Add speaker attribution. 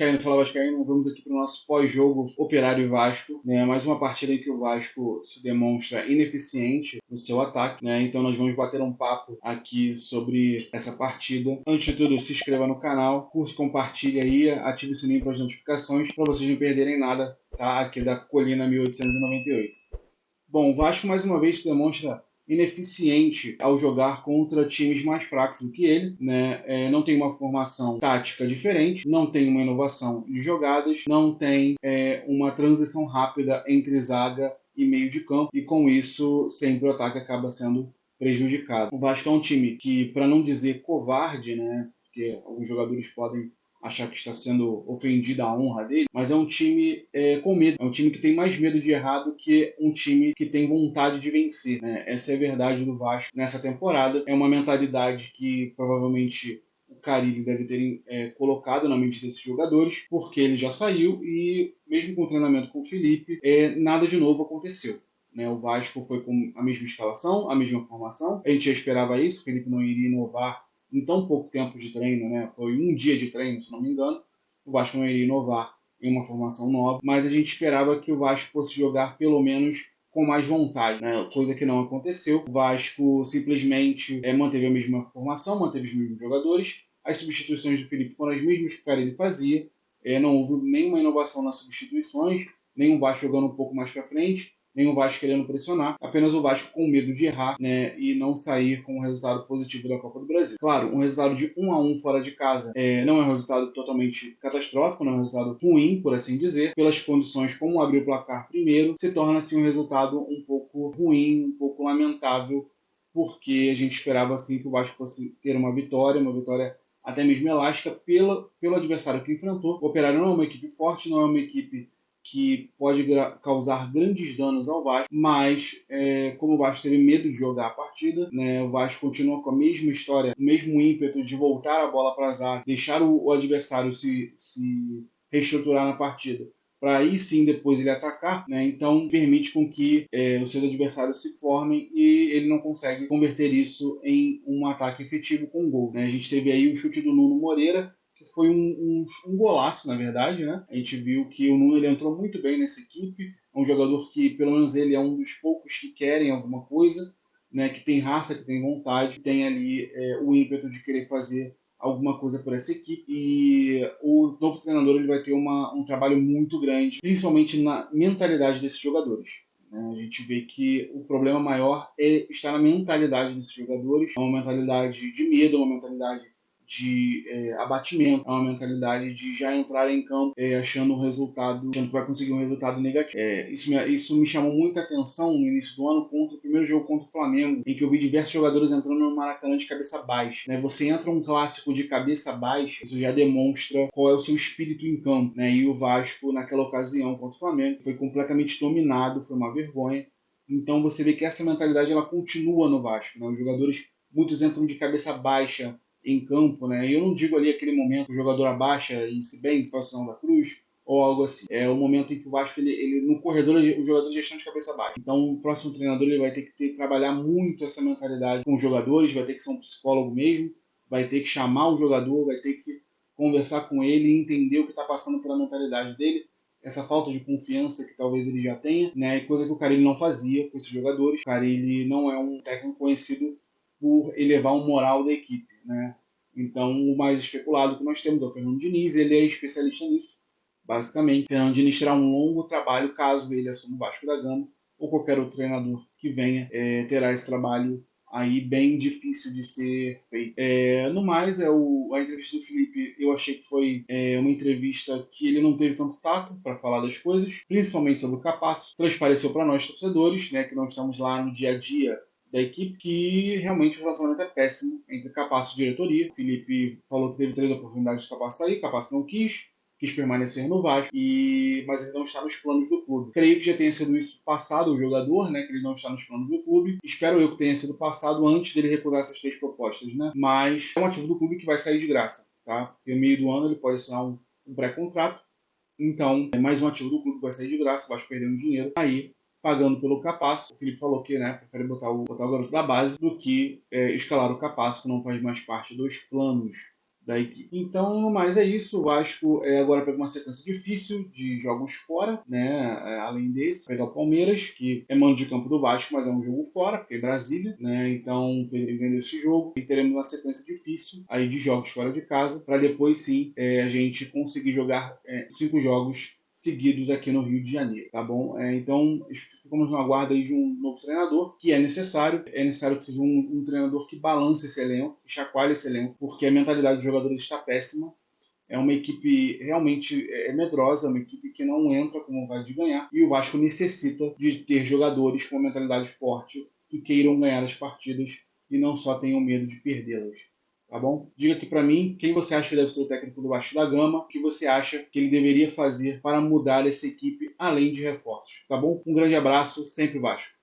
Speaker 1: vascaíno, fala vascaíno, vamos aqui para o nosso pós-jogo Operário e Vasco, né? Mais uma partida em que o Vasco se demonstra ineficiente no seu ataque, né? Então nós vamos bater um papo aqui sobre essa partida. Antes de tudo, se inscreva no canal, curte, compartilhe aí, ative o sininho para as notificações para vocês não perderem nada, tá? Aqui da Colina 1898. Bom, o Vasco mais uma vez se demonstra ineficiente ao jogar contra times mais fracos do que ele, né? Não tem uma formação tática diferente, não tem uma inovação de jogadas, não tem uma transição rápida entre zaga e meio de campo, e com isso sempre o ataque acaba sendo prejudicado. O Vasco é um time que, para não dizer covarde, né? Porque alguns jogadores podem achar que está sendo ofendida a honra dele, mas é um time com medo, é um time que tem mais medo de errar do que um time que tem vontade de vencer, né? Essa é a verdade do Vasco nessa temporada. É uma mentalidade que provavelmente o Carille deve ter colocado na mente desses jogadores, porque ele já saiu e mesmo com o treinamento com o Felipe, nada de novo aconteceu. Né, o Vasco foi com a mesma escalação, a mesma formação, a gente já esperava isso, o Felipe não iria inovar em tão pouco tempo de treino, né? Foi um dia de treino, se não me engano. O Vasco não iria inovar em uma formação nova, mas a gente esperava que o Vasco fosse jogar pelo menos com mais vontade, né? Coisa que não aconteceu. O Vasco simplesmente manteve a mesma formação, manteve os mesmos jogadores. As substituições do Felipe foram as mesmas que o Carille fazia. Não houve nenhuma inovação nas substituições, nem o Vasco jogando um pouco mais para frente, nem o Vasco querendo pressionar, apenas o Vasco com medo de errar, né, e não sair com um resultado positivo da Copa do Brasil. Claro, um resultado de 1-1 fora de casa não é um resultado totalmente catastrófico, não é um resultado ruim, por assim dizer, pelas condições como abrir o placar primeiro, se torna assim um resultado um pouco ruim, um pouco lamentável, porque a gente esperava assim que o Vasco fosse ter uma vitória até mesmo elástica pelo adversário que enfrentou. O Operário não é uma equipe forte, não é uma equipe que pode causar grandes danos ao Vasco, mas como o Vasco teve medo de jogar a partida, né, o Vasco continua com a mesma história, o mesmo ímpeto de voltar a bola para a zaga, deixar o adversário se reestruturar na partida, para aí sim depois ele atacar, né? Então permite com que os seus adversários se formem e ele não consegue converter isso em um ataque efetivo com gol, né? A gente teve aí o chute do Nuno Moreira, que foi um golaço, na verdade, né? A gente viu que o Nuno ele entrou muito bem nessa equipe, é um jogador que, pelo menos ele é um dos poucos que querem alguma coisa, né? Que tem raça, que tem vontade, que tem ali o ímpeto de querer fazer alguma coisa por essa equipe, e o novo treinador ele vai ter um trabalho muito grande, principalmente na mentalidade desses jogadores. A gente vê que o problema maior está na mentalidade desses jogadores, é uma mentalidade de medo, é uma mentalidade de abatimento, é uma mentalidade de já entrar em campo achando que vai conseguir um resultado negativo. Isso me chamou muita atenção no início do ano contra o primeiro jogo contra o Flamengo, em que eu vi diversos jogadores entrando no Maracanã de cabeça baixa. Né? Você entra um clássico de cabeça baixa, isso já demonstra qual é o seu espírito em campo. Né? E o Vasco, naquela ocasião contra o Flamengo, foi completamente dominado, foi uma vergonha. Então você vê que essa mentalidade ela continua no Vasco. Né? Os jogadores, muitos entram de cabeça baixa em campo, né? E eu não digo ali aquele momento que o jogador abaixa e se bem, se faz o sinal da cruz, ou algo assim. É o momento em que o Vasco, ele no corredor, os jogadores já estão de cabeça baixa. Então, o próximo treinador ele vai ter que trabalhar muito essa mentalidade com os jogadores, vai ter que ser um psicólogo mesmo, vai ter que chamar o jogador, vai ter que conversar com ele e entender o que está passando pela mentalidade dele, essa falta de confiança que talvez ele já tenha, né? Coisa que o Carille não fazia com esses jogadores. O Carille não é um técnico conhecido por elevar o moral da equipe, né? Então, o mais especulado que nós temos é o Fernando Diniz, ele é especialista nisso, basicamente. O Fernando Diniz terá um longo trabalho caso ele assuma o Vasco da Gama, ou qualquer outro treinador que venha terá esse trabalho aí bem difícil de ser feito. No mais, a entrevista do Felipe, eu achei que foi uma entrevista que ele não teve tanto tato para falar das coisas, principalmente sobre o Capasso. Transpareceu para nós, torcedores, né, que nós estamos lá no dia a dia da equipe, que realmente o relacionamento é péssimo entre Capasso e diretoria. O Felipe falou que teve 3 oportunidades de Capasso sair, Capasso não quis permanecer no Vasco, mas ele não está nos planos do clube. Creio que já tenha sido isso passado, o jogador, né, que ele não está nos planos do clube. Espero eu que tenha sido passado antes dele recusar essas 3 propostas, né? Mas é um ativo do clube que vai sair de graça, tá? Porque no meio do ano ele pode assinar um pré-contrato, então é mais um ativo do clube que vai sair de graça, o Vasco perdendo dinheiro aí, pagando pelo Capasso. O Felipe falou que prefere botar o garoto da base do que escalar o Capasso, que não faz mais parte dos planos da equipe. Então, mas é isso. O Vasco agora pega uma sequência difícil de jogos fora, né? Além desse, pegar o Palmeiras, que é mando de campo do Vasco, mas é um jogo fora, porque é Brasília, né? Então, perdendo esse jogo, e teremos uma sequência difícil aí de jogos fora de casa, para depois sim a gente conseguir jogar 5 jogos seguidos aqui no Rio de Janeiro, tá bom? Então, ficamos no aguardo aí de um novo treinador, que é necessário que seja um treinador que balance esse elenco, que chacoalhe esse elenco, porque a mentalidade dos jogadores está péssima. É uma equipe realmente medrosa, uma equipe que não entra com vontade de ganhar, e o Vasco necessita de ter jogadores com uma mentalidade forte, que queiram ganhar as partidas e não só tenham medo de perdê-las. Tá bom? Diga aqui para mim quem você acha que deve ser o técnico do Vasco da Gama, o que você acha que ele deveria fazer para mudar essa equipe além de reforços. Tá bom? Um grande abraço, sempre Vasco.